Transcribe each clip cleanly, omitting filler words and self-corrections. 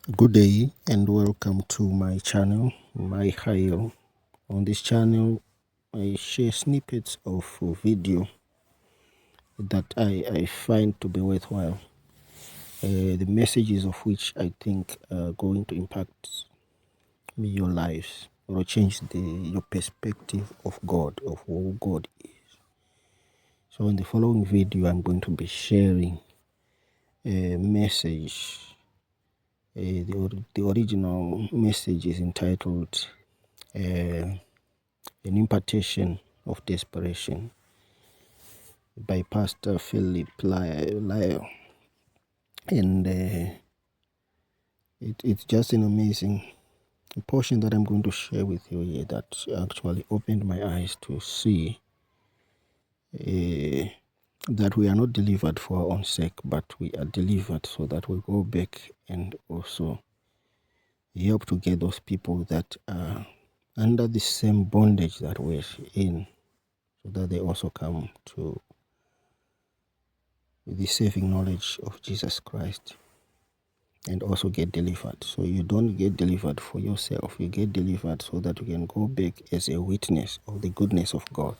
Good day and welcome to my channel, my Chayil. On this channel, I share snippets of video that I find to be worthwhile. The messages of which I think are going to impact your lives or change your perspective of God, of who God is. So in the following video, I'm going to be sharing a message. The original message is entitled An Impartation of Desperation by Pastor Philip Lyle. And it's just an amazing portion that I'm going to share with you here that actually opened my eyes to see that we are not delivered for our own sake, but we are delivered so that we go back and also help to get those people that are under the same bondage that we're in, so that they also come to the saving knowledge of Jesus Christ and also get delivered. So you don't get delivered for yourself, you get delivered so that you can go back as a witness of the goodness of God.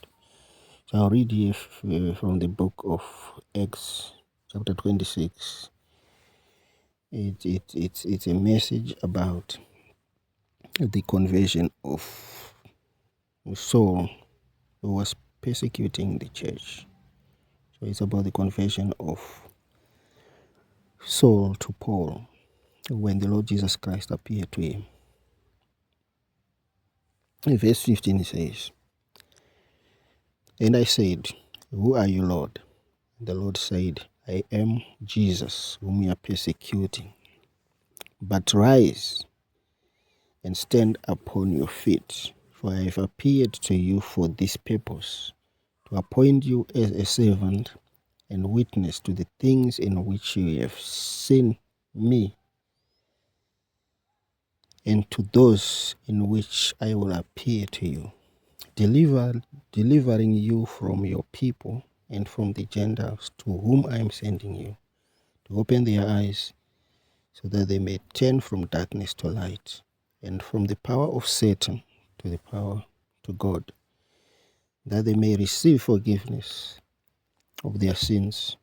So I'll read here from the book of Acts chapter 26. It's a message about the conversion of Saul, who was persecuting the church. So it's about the conversion of Saul to Paul when the Lord Jesus Christ appeared to him. In verse 15 it says, "And I said, Who are you, Lord? And the Lord said, I am Jesus, whom you are persecuting. But rise and stand upon your feet, for I have appeared to you for this purpose, to appoint you as a servant and witness to the things in which you have seen me, and to those in which I will appear to you, delivering you from your people and from the Gentiles to whom I am sending you, to open their eyes so that they may turn from darkness to light, and from the power of Satan to the power to God, that they may receive forgiveness of their sins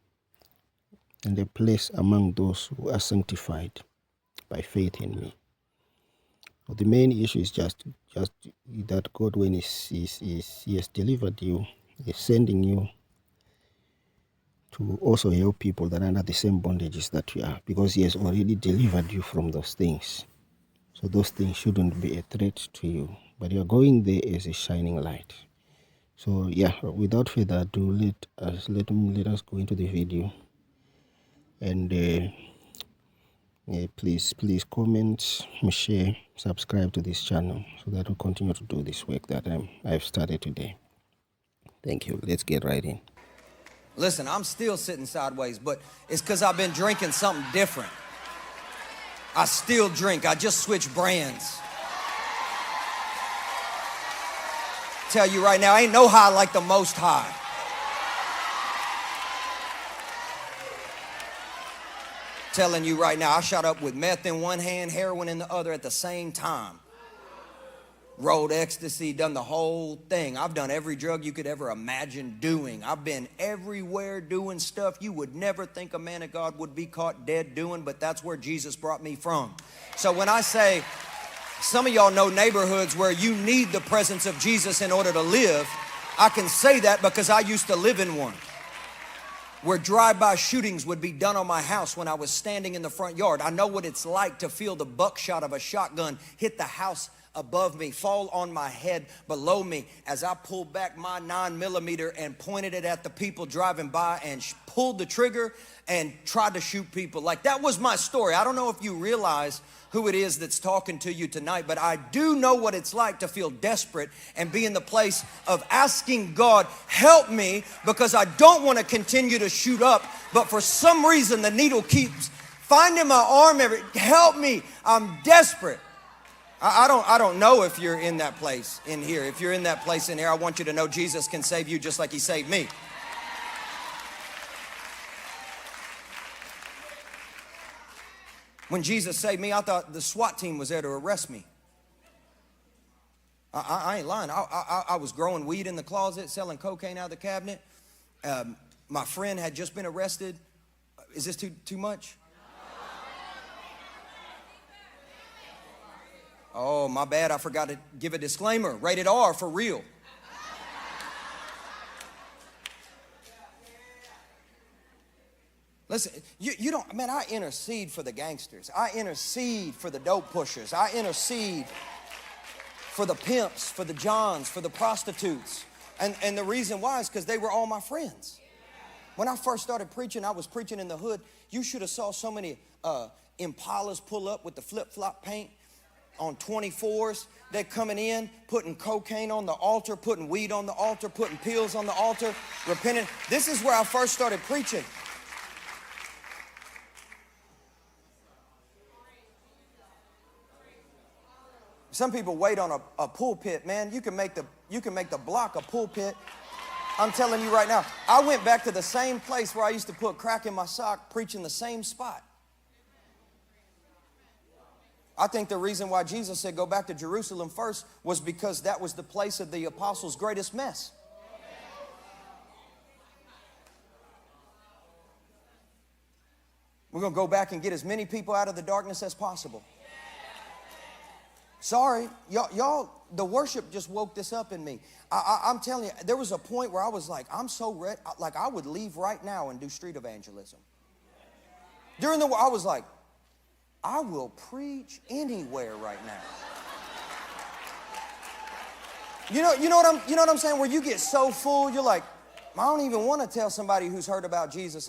and a place among those who are sanctified by faith in me." But the main issue is just that God, when He has delivered you, He is sending you to also help people that are under the same bondages that you are, because He has already delivered you from those things. So those things shouldn't be a threat to you, but you're going there as a shining light. So yeah, without further ado, let us go into the video, and please comment, share, subscribe to this channel so that we continue to do this work that I've started today. Thank you. Let's get right in. Listen, I'm still sitting sideways, but it's because I've been drinking something different. I still drink. I just switched brands. Tell you right now, ain't no high like the Most High. Telling you right now, I shot up with meth in one hand, heroin in the other at the same time. Rolled ecstasy, done the whole thing. I've done every drug you could ever imagine doing. I've been everywhere doing stuff you would never think a man of God would be caught dead doing, but that's where Jesus brought me from. So when I say, some of y'all know neighborhoods where you need the presence of Jesus in order to live, I can say that because I used to live in one, where drive-by shootings would be done on my house when I was standing in the front yard. I know what it's like to feel the buckshot of a shotgun hit the house above me, fall on my head below me, as I pulled back my 9mm and pointed it at the people driving by and pulled the trigger and tried to shoot people. Like, that was my story. I don't know if you realize who it is that's talking to you tonight, but I do know what it's like to feel desperate and be in the place of asking God, help me, because I don't want to continue to shoot up, but for some reason the needle keeps finding my arm. Help me, I'm desperate. I don't know if you're in that place in here. If you're in that place in here, I want you to know Jesus can save you just like He saved me. When Jesus saved me, I thought the SWAT team was there to arrest me. I ain't lying. I was growing weed in the closet, selling cocaine out of the cabinet. My friend had just been arrested. Is this too much? Oh, my bad. I forgot to give a disclaimer. Rated R for real. Listen, you don't, man, I intercede for the gangsters. I intercede for the dope pushers. I intercede for the pimps, for the Johns, for the prostitutes. And the reason why is because they were all my friends. When I first started preaching, I was preaching in the hood. You should have saw so many Impalas pull up with the flip-flop paint on 24s. They're coming in, putting cocaine on the altar, putting weed on the altar, putting pills on the altar, repenting. This is where I first started preaching. Some people wait on a pulpit, man. You can make the block a pulpit. I'm telling you right now, I went back to the same place where I used to put crack in my sock, preaching the same spot. I think the reason why Jesus said go back to Jerusalem first was because that was the place of the apostles' greatest mess. We're going to go back and get as many people out of the darkness as possible. Sorry, y'all, the worship just woke this up in me. I'm telling you, there was a point where I was like, I'm so ready, like I would leave right now and do street evangelism. During the war, I was like, I will preach anywhere right now. You know what I'm saying? Where you get so full, you're like, I don't even want to tell somebody who's heard about Jesus.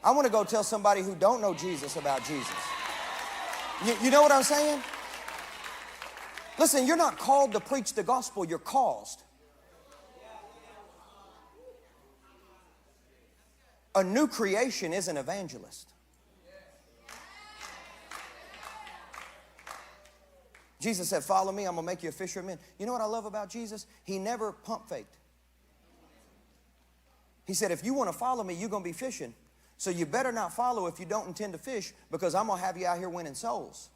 I want to go tell somebody who don't know Jesus about Jesus. You know what I'm saying? Listen, you're not called to preach the gospel, you're caused. A new creation is an evangelist. Jesus said, follow me, I'm going to make you a fisher of men. You know what I love about Jesus? He never pump faked. He said, if you want to follow me, you're going to be fishing. So you better not follow if you don't intend to fish, because I'm going to have you out here winning souls.